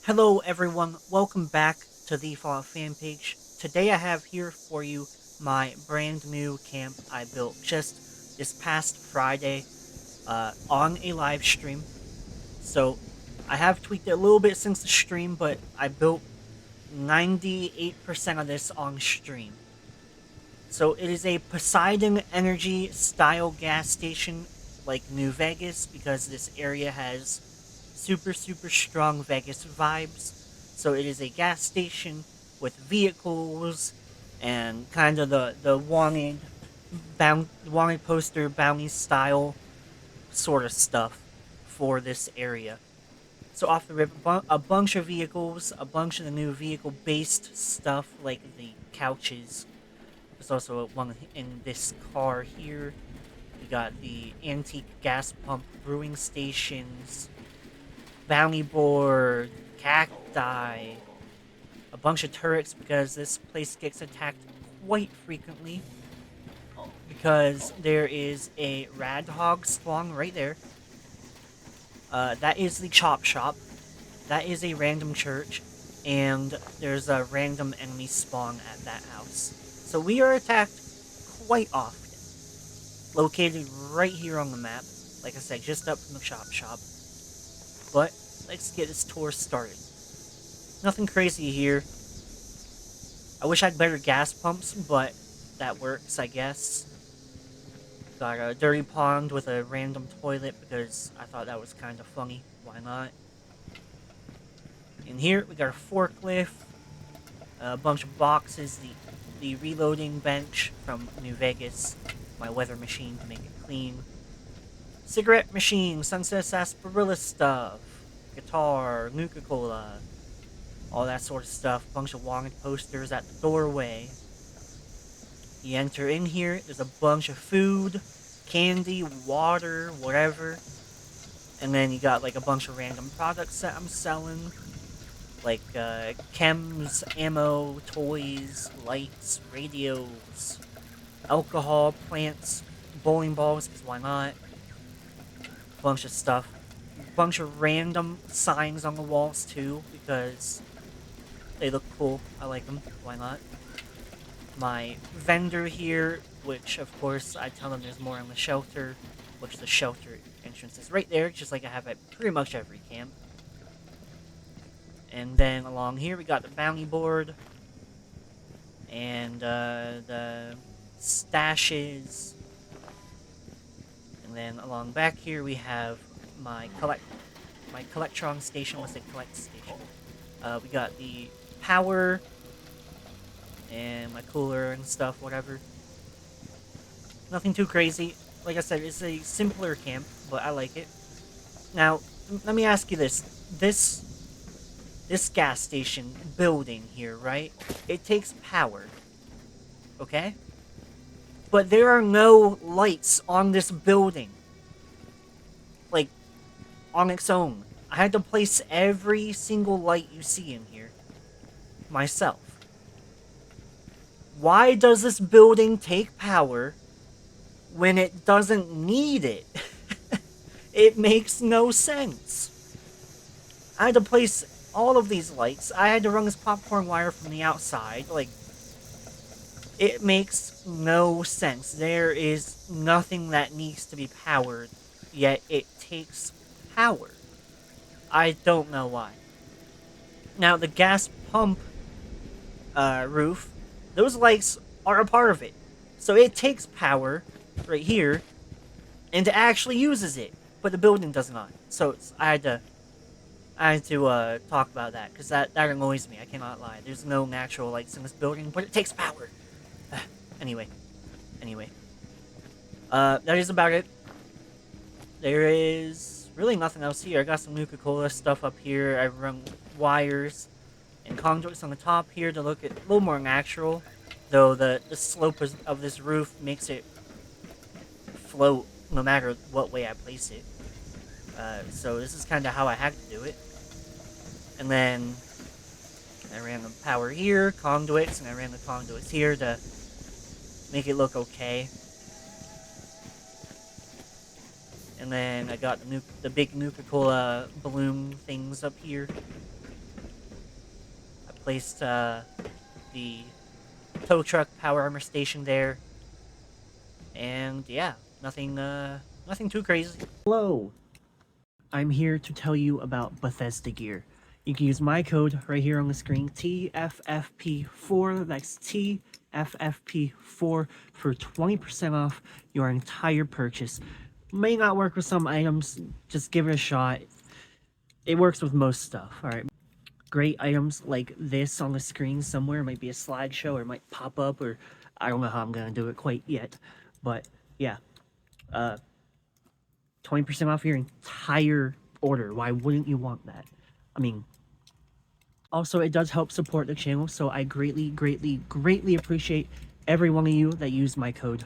Hello everyone, welcome back to the Fallout fan page. Today I have here for you my brand new camp I built just this past Friday on a live stream. So I have tweaked it a little bit since the stream, but I built 98% of this on stream. So it is a Poseidon Energy style gas station like New Vegas because this area has super strong Vegas vibes. So it is a gas station with vehicles and kind of the wanted poster bounty style sort of stuff for this area. So off the rip, a bunch of vehicles, a bunch of the new vehicle based stuff like the couches. There's also one in this car here. We got the antique gas pump brewing stations, bounty board, cacti, a bunch of turrets because this place gets attacked quite frequently because there is a radhog spawn right there. That is the chop shop. That is a random church, and there's a random enemy spawn at that house. So we are attacked quite often. Located right here on the map. Like I said, just up from the chop shop. But let's get this tour started. Nothing crazy here. I wish I had better gas pumps, but that works, I guess. Got a dirty pond with a random toilet because I thought that was kind of funny. Why not? In here, we got a forklift, a bunch of boxes, the reloading bench from New Vegas, my weather machine to make it clean, cigarette machine, Sunset Sarsaparilla stuff, guitar, Nuka-Cola, all that sort of stuff. Bunch of wanted posters at the doorway. You enter in here, there's a bunch of food, candy, water, whatever. And then you got like a bunch of random products that I'm selling. Like chems, ammo, toys, lights, radios, alcohol, plants, bowling balls, because why not? Bunch of stuff. Bunch of random signs on the walls too, because they look cool. I like them. Why not? My vendor here, which of course I tell them there's more on the shelter, which the shelter entrance is right there, just like I have at pretty much every camp. And then along here we got the bounty board and the stashes. And then along back here we have my collectron station. What's a collect station? We got the power and my cooler and stuff, whatever. Nothing too crazy. Like I said, it's a simpler camp, but I like it. Now, let me ask you this. This gas station building here, right? It takes power. Okay? But there are no lights on this building. Like, on its own. I had to place every single light you see in here myself. Why does this building take power when it doesn't need it? It makes no sense. I had to place all of these lights. I had to run this popcorn wire from the outside. Like, it makes no sense. There is nothing that needs to be powered, yet it takes power. I don't know why. Now, the gas pump roof, those lights are a part of it. So it takes power right here and it actually uses it, but the building does not. So I had to talk about that because that annoys me. I cannot lie. There's no natural lights in this building, but it takes power. Anyway, anyway, that is about it. There is really nothing else here. I got some Nuka-Cola stuff up here. I run wires and conduits on the top here to look a little more natural, though the slope of this roof makes it float no matter what way I place it. So this is kind of how I had to do it. And then I ran the power here, conduits, and I ran the conduits here to make it look okay. And then I got the big Nuka-Cola balloon things up here. placed the tow truck power armor station there, and yeah, nothing too crazy. Hello, I'm here to tell you about Bethesda gear. You can use my code right here on the screen, TFFP4, that's TFFP4 for 20% off your entire purchase. May not work with some items, just give it a shot. It works with most stuff, alright? Great items like this on the screen somewhere, it might be a slideshow or it might pop up, or I don't know how I'm gonna do it quite yet, but yeah. 20% off your entire order. Why wouldn't you want that? I mean, also it does help support the channel, so I greatly appreciate every one of you that used my code.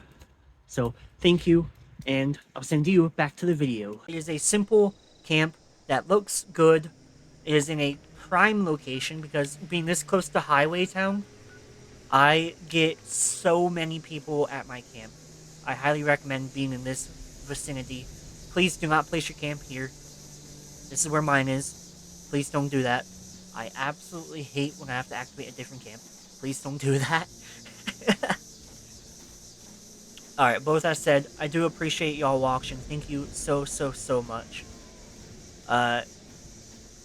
So thank you, and I'll send you back to the video. It is a simple camp that looks good. It is in a prime location because being this close to Highway Town, I get so many people at my camp. I highly recommend being in this vicinity. Please do not place your camp here. This is where mine is. Please don't do that. I absolutely hate when I have to activate a different camp. Please don't do that. Alright, both that said, I do appreciate y'all watching. Thank you so much.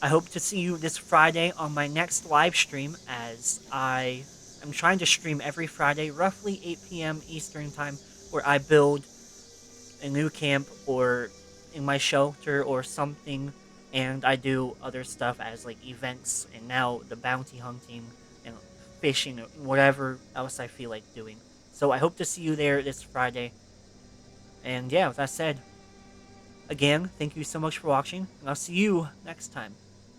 I hope to see you this Friday on my next live stream, as I am trying to stream every Friday, roughly 8 p.m. Eastern Time, where I build a new camp or in my shelter or something, and I do other stuff as like events and now the bounty hunting and fishing or whatever else I feel like doing. So I hope to see you there this Friday. And yeah, with that said, again, thank you so much for watching, and I'll see you next time.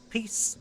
Peace.